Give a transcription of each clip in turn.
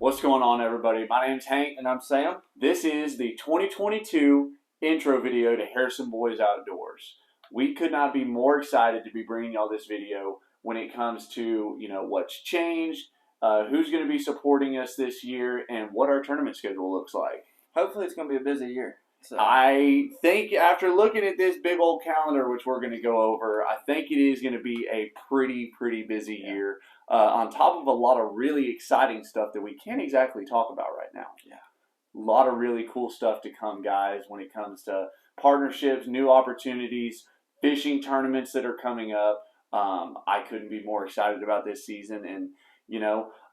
What's going on, everybody? My name's Hank. And I'm Sam. This is the 2022 intro video to Harrison Boys Outdoors. We could not be more excited to be bringing y'all this video when it comes to, what's changed, who's going to be supporting us this year, and what our tournament schedule looks like. Hopefully it's going to be a busy year. So. I think after looking at this big old calendar, which we're going to go over, I think it is going to be a pretty busy year. On top of a lot of really exciting stuff that we can't exactly talk about right now. Yeah. A lot of really cool stuff to come, guys, when it comes to partnerships, new opportunities, fishing tournaments that are coming up. I couldn't be more excited about this season. And,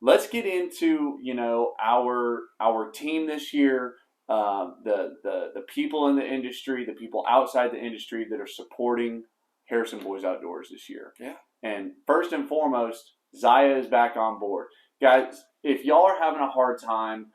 let's get into, our team this year, the people in the industry, the people outside the industry that are supporting Harrison Boys Outdoors this year. Yeah. And first and foremost, Zaya is back on board. Guys, if y'all are having a hard time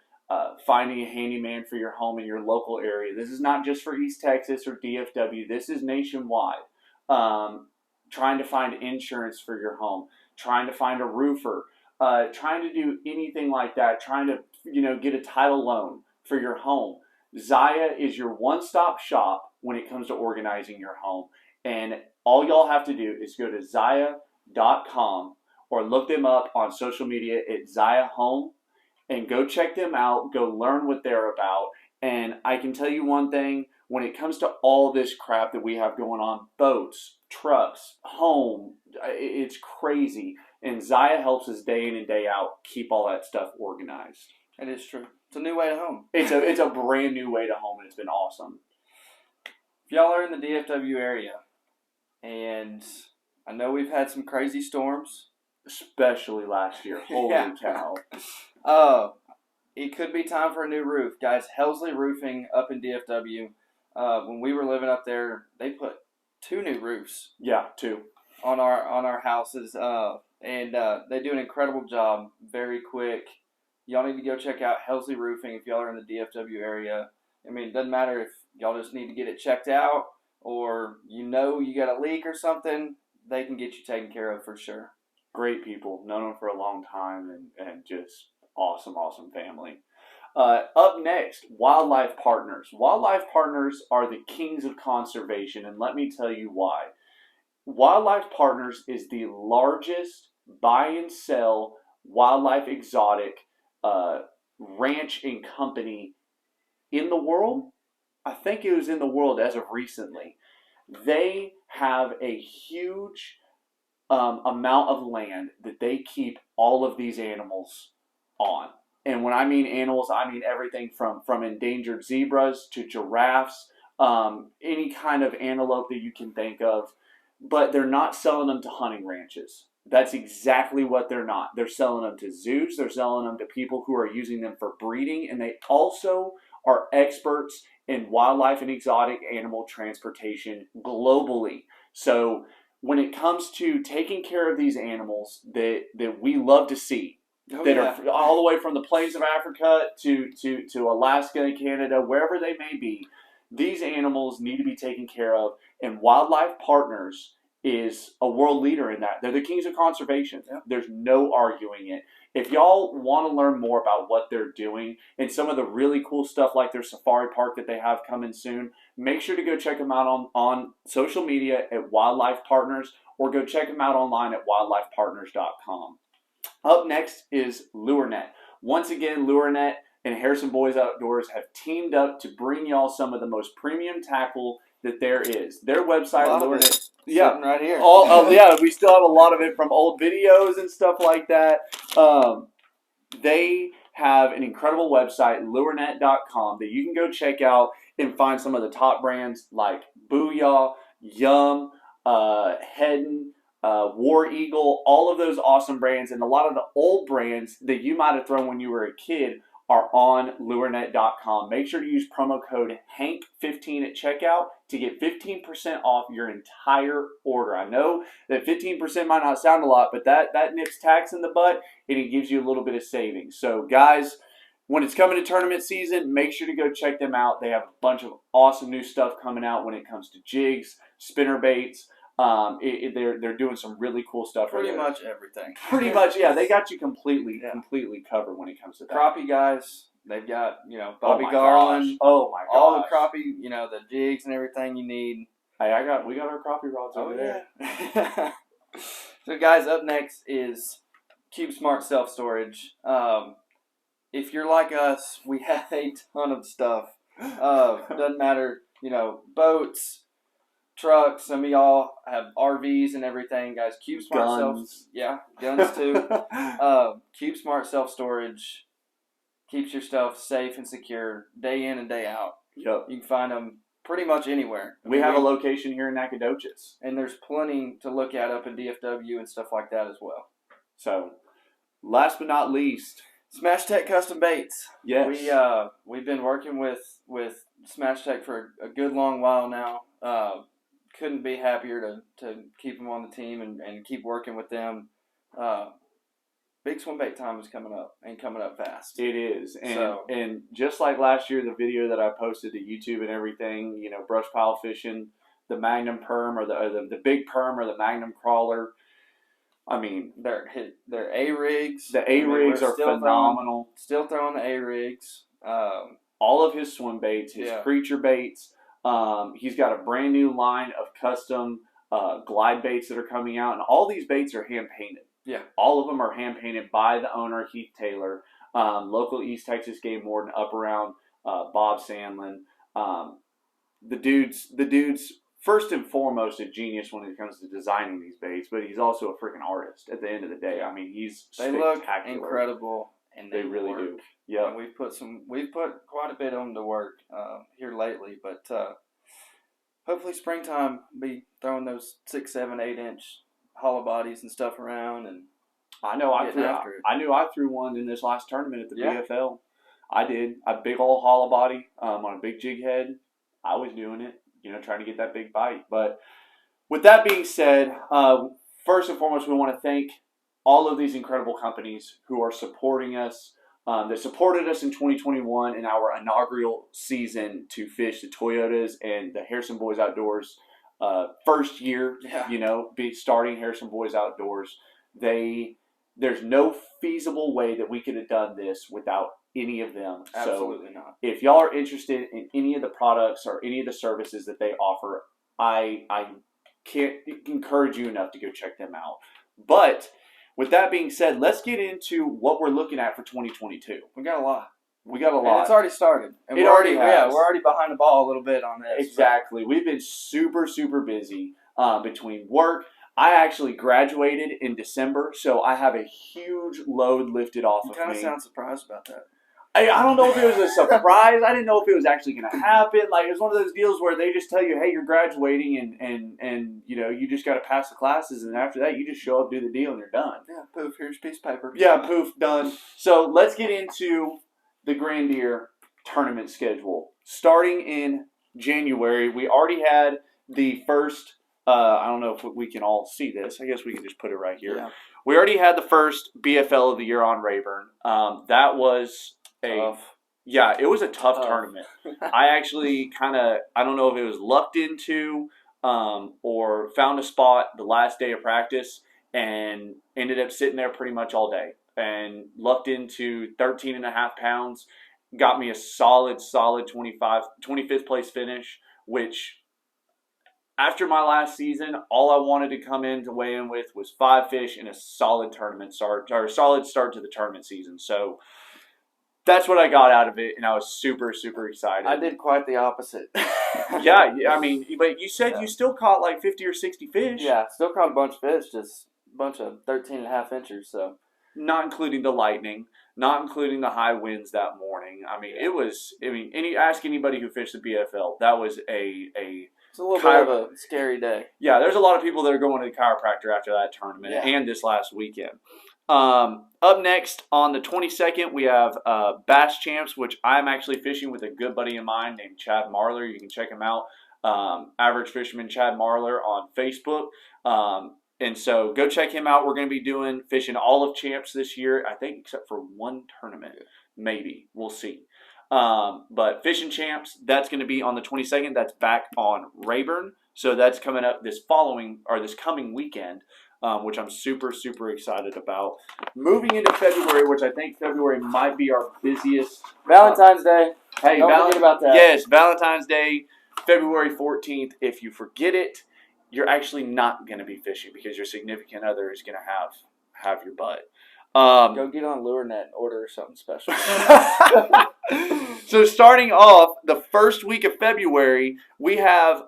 finding a handyman for your home in your local area, this is not just for East Texas or DFW. This is nationwide. Trying to find insurance for your home, trying to find a roofer, trying to do anything like that, trying to, get a title loan for your home. Zaya is your one-stop shop when it comes to organizing your home. And all y'all have to do is go to Zaya.com or look them up on social media at Zaya Home and go check them out, go learn what they're about. And I can tell you one thing, when it comes to all this crap that we have going on, boats, trucks, home, it's crazy. And Zaya helps us day in and day out keep all that stuff organized. It is true. It's a new way to home. It's a brand new way to home, and it's been awesome. If y'all are in the DFW area, and I know we've had some crazy storms, especially last year. Holy cow. It could be time for a new roof. Guys, Helsley Roofing up in DFW, when we were living up there, they put 2 new roofs. Yeah, 2. On our houses. And they do an incredible job, very quick. Y'all need to go check out Helsley Roofing if y'all are in the DFW area. I mean, it doesn't matter if y'all just need to get it checked out or you got a leak or something, they can get you taken care of for sure. Great people, known them for a long time, and just awesome family. Up next, Wildlife Partners. Wildlife Partners are the kings of conservation, and let me tell you why. Wildlife Partners is the largest buy and sell wildlife exotic ranch and company in the world. I think it was in the world as of recently. They have a huge amount of land that they keep all of these animals on. And when I mean animals, I mean everything from endangered zebras to giraffes, any kind of antelope that you can think of. But they're not selling them to hunting ranches. That's exactly what they're not. They're selling them to zoos. They're selling them to people who are using them for breeding. And they also are experts in wildlife and exotic animal transportation globally. So when it comes to taking care of these animals that we love to see, are all the way from the plains of Africa to Alaska and Canada, wherever they may be, these animals need to be taken care of, and Wildlife Partners is a world leader in that. They're the kings of conservation. Yeah. There's no arguing it. If y'all want to learn more about what they're doing and some of the really cool stuff like their safari park that they have coming soon, make sure to go check them out on social media at Wildlife Partners, or go check them out online at wildlifepartners.com. Up next is LureNet. Once again, LureNet and Harrison Boys Outdoors have teamed up to bring y'all some of the most premium tackle that there is. Their website, LureNet. Yeah, right here. We still have a lot of it from old videos and stuff like that. They have an incredible website, lurenet.com, that you can go check out and find some of the top brands like Booyah, Yum, Hedden, War Eagle, all of those awesome brands, and a lot of the old brands that you might have thrown when you were a kid are on lurenet.com. Make sure to use promo code HANK15 at checkout to get 15% off your entire order. I know that 15% might not sound a lot, but that nips tax in the butt, and it gives you a little bit of savings. So guys, when it's coming to tournament season, make sure to go check them out. They have a bunch of awesome new stuff coming out when it comes to jigs, spinner baits, They're doing some really cool stuff. Pretty much everything. Pretty much, yeah. They got you completely covered when it comes to that. Crappie guys, they've got Bobby Oh Garland. Gosh. Oh my gosh. All the crappie, the jigs and everything you need. Hey, we got our crappie rods over there. So guys, up next is CubeSmart Self Storage. If you're like us, we have a ton of stuff. Doesn't matter, boats, trucks. Some of y'all have RVs and everything, guys. Guns. Guns too. CubeSmart Self Storage keeps your stuff safe and secure day in and day out. Yep. You can find them pretty much anywhere. We have a location here in Nacogdoches, and there's plenty to look at up in DFW and stuff like that as well. So, last but not least, Smash Tech Custom Baits. Yes. We've been working with Smash Tech for a good long while now. Couldn't be happier to keep them on the team and keep working with them. Big swim bait time is coming up and coming up fast. It is. And just like last year, the video that I posted to YouTube and everything, brush pile fishing, the Magnum Perm or the big Perm or the Magnum Crawler. I mean, they're A-rigs. The A-rigs are phenomenal. Still throwing the A-rigs. All of his swim baits, his creature baits. He's got a brand new line of custom glide baits that are coming out. And all these baits are hand-painted. Yeah. All of them are hand-painted by the owner, Heath Taylor. Local East Texas game warden up around Bob Sandlin. The dude's first and foremost a genius when it comes to designing these baits, but he's also a freaking artist at the end of the day. I mean, he's spectacular. They look incredible, and they really work. do. Yeah, we've put quite a bit on to work here lately, but hopefully springtime we'll be throwing those 6, 7, 8 inch hollow bodies and stuff around. And I knew I threw one in this last tournament at the BFL. I did a big old hollow body on a big jig head. I was doing it. Trying to get that big bite. But with that being said, first and foremost, we want to thank all of these incredible companies who are supporting us, that supported us in 2021 in our inaugural season to fish the Toyotas and the Harrison Boys Outdoors first year, starting Harrison Boys Outdoors. There's no feasible way that we could have done this without any of them. Absolutely not. If y'all are interested in any of the products or any of the services that they offer, I can't encourage you enough to go check them out. But with that being said, let's get into what we're looking at for 2022. We got a lot. And it's already started. And we're already behind the ball a little bit on this. Exactly. We've been super, super busy between work. I actually graduated in December, so I have a huge load lifted off of me. You kind of sound surprised about that. I don't know if it was a surprise. I didn't know if it was actually going to happen. Like, it was one of those deals where they just tell you, hey, you're graduating, and you just got to pass the classes, and after that, you just show up, do the deal, and you're done. Yeah, poof, here's a piece of paper. Yeah, poof, done. So let's get into the Grandier tournament schedule. Starting in January, we already had the first, I don't know if we can all see this. I guess we can just put it right here. Yeah. We already had the first BFL of the year on Rayburn. That was tough. Yeah, it was a tough tournament. I actually I don't know if it was lucked into or found a spot the last day of practice and ended up sitting there pretty much all day and lucked into 13.5 pounds. Got me a solid 25th place finish, which after my last season, all I wanted to come in to weigh in with was 5 fish and a solid tournament start, or a solid start to the tournament season. So that's what I got out of it, and I was super, super excited. I did quite the opposite. Yeah, I mean, but you said you still caught like 50 or 60 fish. Yeah, still caught a bunch of fish, just a bunch of 13.5 inchers. So, not including the lightning, not including the high winds that morning. I mean, it was. I mean, ask anybody who fished the BFL. That was It's a little bit of a scary day. Yeah, there's a lot of people that are going to the chiropractor after that tournament and this last weekend. Up next on the 22nd, we have Bass Champs, which I'm actually fishing with a good buddy of mine named Chad Marler. You can check him out, Average Fisherman Chad Marler on Facebook. And so go check him out. We're going to be fishing all of Champs this year, I think, except for one tournament. Maybe. We'll see. But Fishing Champs, that's going to be on the 22nd. That's back on Rayburn. So that's coming up this coming weekend, which I'm super, super excited about. Moving into February, which I think February might be our busiest. Valentine's Day. Hey, Don't forget about that. Yes, Valentine's Day, February 14th. If you forget it, you're actually not going to be fishing because your significant other is going to have your butt. Go get on LureNet and order something special. So starting off the first week of February, we have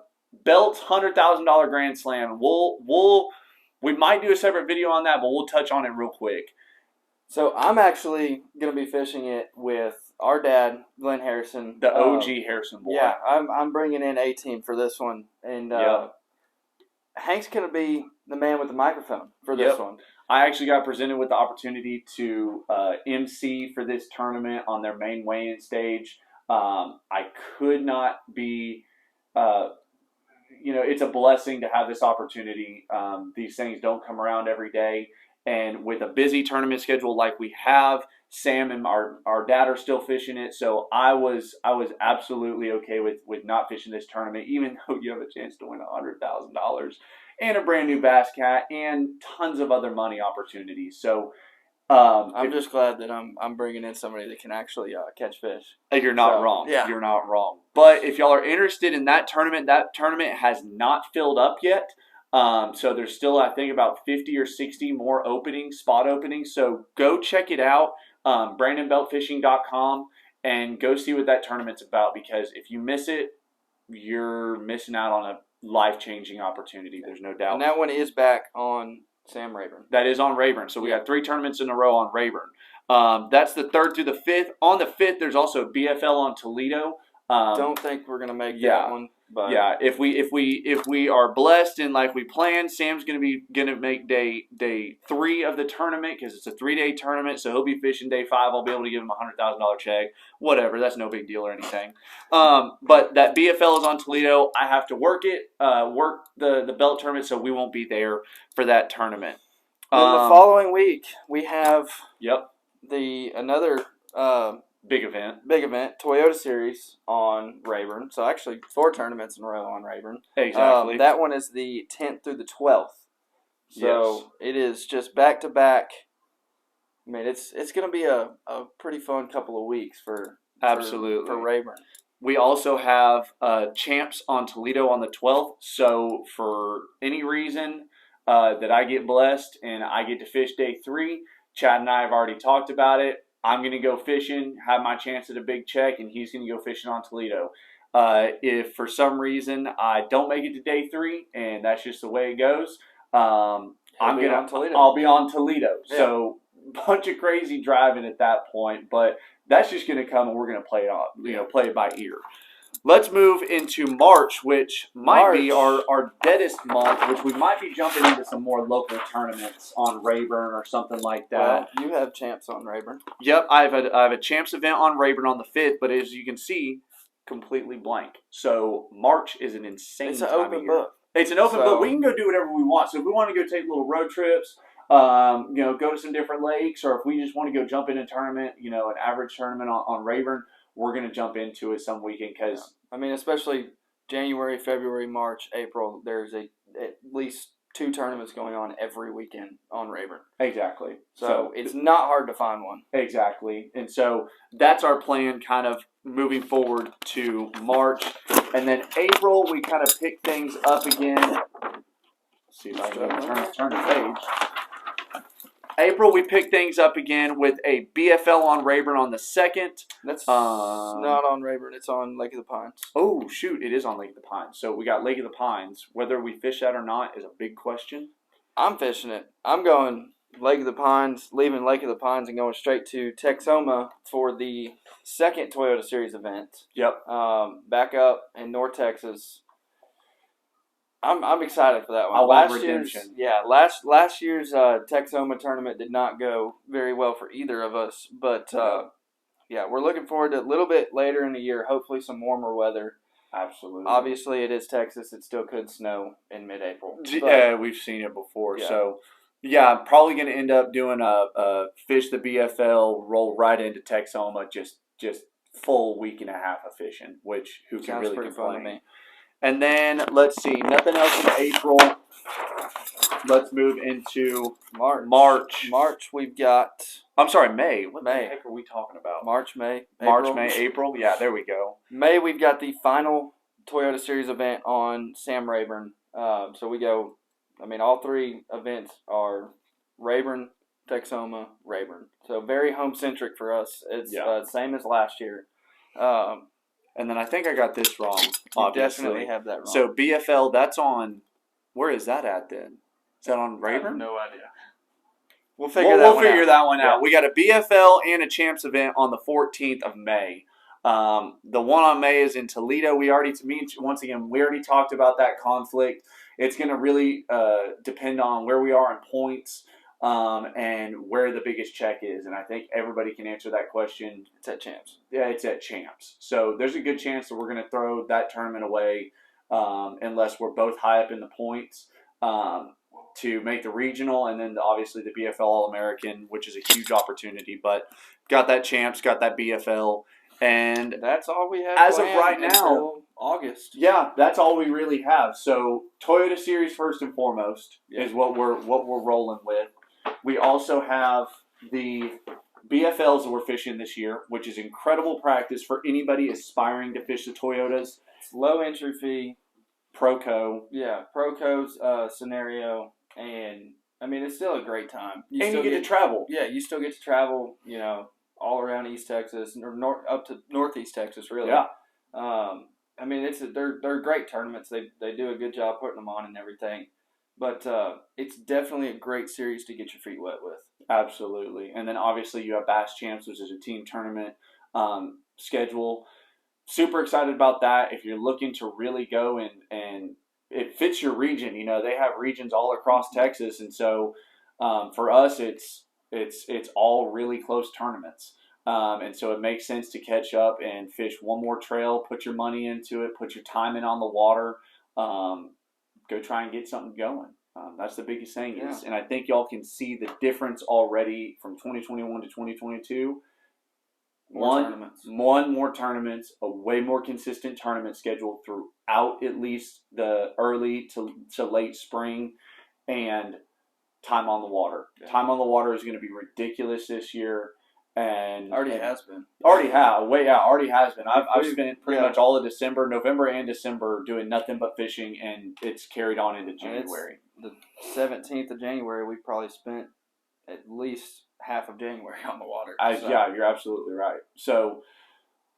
Belt's $100,000 Grand Slam. We might do a separate video on that, but we'll touch on it real quick. So I'm actually gonna be fishing it with our dad, Glenn Harrison, the OG Harrison boy. Yeah, I'm bringing in A team for this one, and Hank's gonna be the man with the microphone for this one. I actually got presented with the opportunity to MC for this tournament on their main weigh-in stage. I could not be, it's a blessing to have this opportunity. These things don't come around every day. And with a busy tournament schedule like we have, Sam and our dad are still fishing it. So I was absolutely okay with not fishing this tournament, even though you have a chance to win $100,000 and a brand new Bass Cat and tons of other money opportunities. So I'm just glad that I'm bringing in somebody that can actually catch fish. You're not wrong. Yeah. You're not wrong. But if y'all are interested in that tournament has not filled up yet. So there's still, I think, about 50 or 60 more spot openings. So go check it out, BrandonBeltFishing.com, and go see what that tournament's about, because if you miss it, you're missing out on a life-changing opportunity. There's no doubt. And that one is back on Sam Rayburn. That is on Rayburn. So we got 3 tournaments in a row on Rayburn. That's the 3rd through the 5th. On the 5th, there's also BFL on Toledo. Don't think we're gonna make that one. But yeah, if we are blessed and like we planned, Sam's gonna make day 3 of the tournament, because it's a 3-day tournament. So he'll be fishing day 5. I'll be able to give him a $100,000 check. Whatever, that's no big deal or anything. But that BFL is on Toledo. I have to work the belt tournament, so we won't be there for that tournament. Then the following week we have another big event, Toyota Series on Rayburn. So actually 4 tournaments in a row on Rayburn. Exactly. That one is the 10th through the 12th. So it is just back to back. I mean, it's going to be a pretty fun couple of weeks for Rayburn. We also have Champs on Toledo on the 12th. So for any reason that I get blessed and I get to fish day 3, Chad and I have already talked about it. I'm going to go fishing, have my chance at a big check, and he's going to go fishing on Toledo. If for some reason I don't make it to day 3, and that's just the way it goes, I'll be on Toledo. Yeah. So bunch of crazy driving at that point, but that's just going to come, and we're going to play it by ear. Let's move into March, which might be our deadest month, which we might be jumping into some more local tournaments on Rayburn or something like that. Well, you have Champs on Rayburn. Yep, I have a Champs event on Rayburn on the 5th, but as you can see, completely blank. So March is an insane time of year. It's an open book. It's an open book. We can go do whatever we want. So if we want to go take little road trips, go to some different lakes, or if we just want to go jump in a tournament, an average tournament on Rayburn, we're going to jump into it some weekend because... I mean, especially January, February, March, April, there's at least 2 tournaments going on every weekend on Rayburn. Exactly. So it's not hard to find one. Exactly. And so that's our plan kind of moving forward to March. And then April, we kind of pick things up again. Let's see if I can turn the page. April, we pick things up again with a BFL on Rayburn on the 2nd. That's not on Rayburn. It's on Lake of the Pines. Oh, shoot. It is on Lake of the Pines. So we got Lake of the Pines. Whether we fish that or not is a big question. I'm fishing it. I'm going Lake of the Pines, leaving Lake of the Pines and going straight to Texoma for the 2nd Toyota Series event. Yep. Back up in North Texas. I'm excited for that one. I love redemption. Last year's Texoma tournament did not go very well for either of us, but we're looking forward to a little bit later in the year, hopefully some warmer weather. Absolutely. Obviously, it is Texas. It still could snow in mid-April. Yeah, we've seen it before. Yeah. So, I'm probably going to end up doing a fish the BFL, roll right into Texoma, just full week and a half of fishing, which who can really complain. Fun to me. And then let's see, nothing else in April. Let's move into March. March, we've got I'm sorry, May. What May. the heck are we talking about? March, May, April. Yeah, there we go. May, we've got the final Toyota Series event on Sam Rayburn. So we go. I mean, all three events are Rayburn, Texoma, Rayburn. So very home centric for us. It's same as last year. And then I think I got this wrong. You definitely have that wrong. So BFL, that's on. Where is that at then? Is that on Rayburn? I have no idea. We'll figure that one out. We got a BFL and a Champs event on the 14th of May. The one on May is in Toledo. We already talked about that conflict. It's going to really depend on where we are in points and where the biggest check is. And I think everybody can answer that question. It's at Champs. Yeah, it's at Champs. So there's a good chance that we're going to throw that tournament away unless we're both high up in the points. To make the regional, and then obviously the BFL All-American, which is a huge opportunity. But got that Champs, got that BFL, and that's all we have as of right now. August. Yeah, that's all we really have. So Toyota Series first and foremost is what we're rolling with. We also have the BFLs that we're fishing this year, which is incredible practice for anybody aspiring to fish the Toyotas. It's low entry fee. Proco. Yeah, Proco's scenario, and I mean it's still a great time. You get to travel. Yeah, you still get to travel. You know, all around East Texas or up to Northeast Texas, really. Yeah. I mean they're great tournaments. They do a good job putting them on and everything, but it's definitely a great series to get your feet wet with. Absolutely, and then obviously you have Bass Champs, which is a team tournament schedule. Super excited about that. If you're looking to really go and it fits your region, you know, they have regions all across Texas. And so for us, it's all really close tournaments. And so it makes sense to catch up and fish one more trail, put your money into it, put your time in on the water, go try and get something going. That's the biggest thing is, and I think y'all can see the difference already from 2021 to 2022. More tournaments, a way more consistent tournament schedule throughout at least the early to late spring, and time on the water. Yeah. Time on the water is going to be ridiculous this year, and already has been. Already has been. I've spent pretty much all of December, November, and December doing nothing but fishing, and it's carried on into January. The 17th of January, we probably spent at least half of January on the water. Yeah, you're absolutely right. So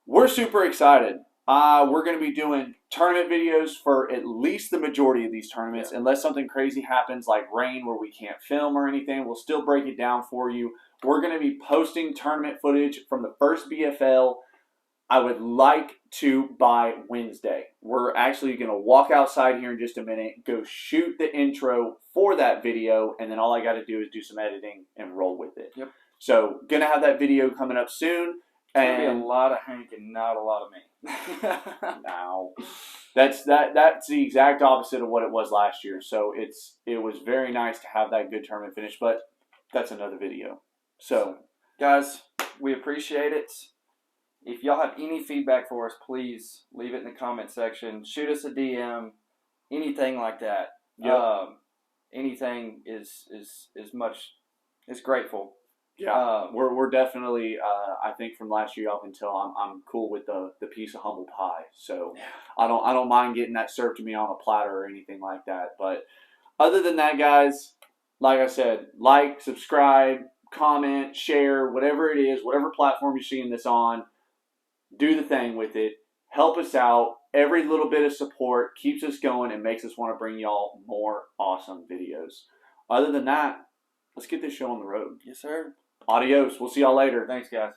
we're super excited. We're going to be doing tournament videos for at least the majority of these tournaments. Yeah. Unless something crazy happens like rain where we can't film or anything, we'll still break it down for you. We're going to be posting tournament footage from the first BFL. I would like to by Wednesday. We're actually going to walk outside here in just a minute, go shoot the intro for that video, and then all I got to do is do some editing and roll with it. Yep. So, going to have that video coming up soon. It's going to be a lot of Hank and not a lot of me. No. That's the exact opposite of what it was last year. So, it was very nice to have that good tournament finish, but that's another video. So, guys, we appreciate it. If y'all have any feedback for us, please leave it in the comment section. Shoot us a DM, anything like that. Yep. Anything is grateful. Yeah, we're definitely. I think from last year up until I'm cool with the piece of humble pie. So I don't mind getting that served to me on a platter or anything like that. But other than that, guys, like I said, like, subscribe, comment, share, whatever it is, whatever platform you're seeing this on. Do the thing with it. Help us out. Every little bit of support keeps us going and makes us want to bring y'all more awesome videos. Other than that, let's get this show on the road. Yes, sir. Adios. We'll see y'all later. Thanks, guys.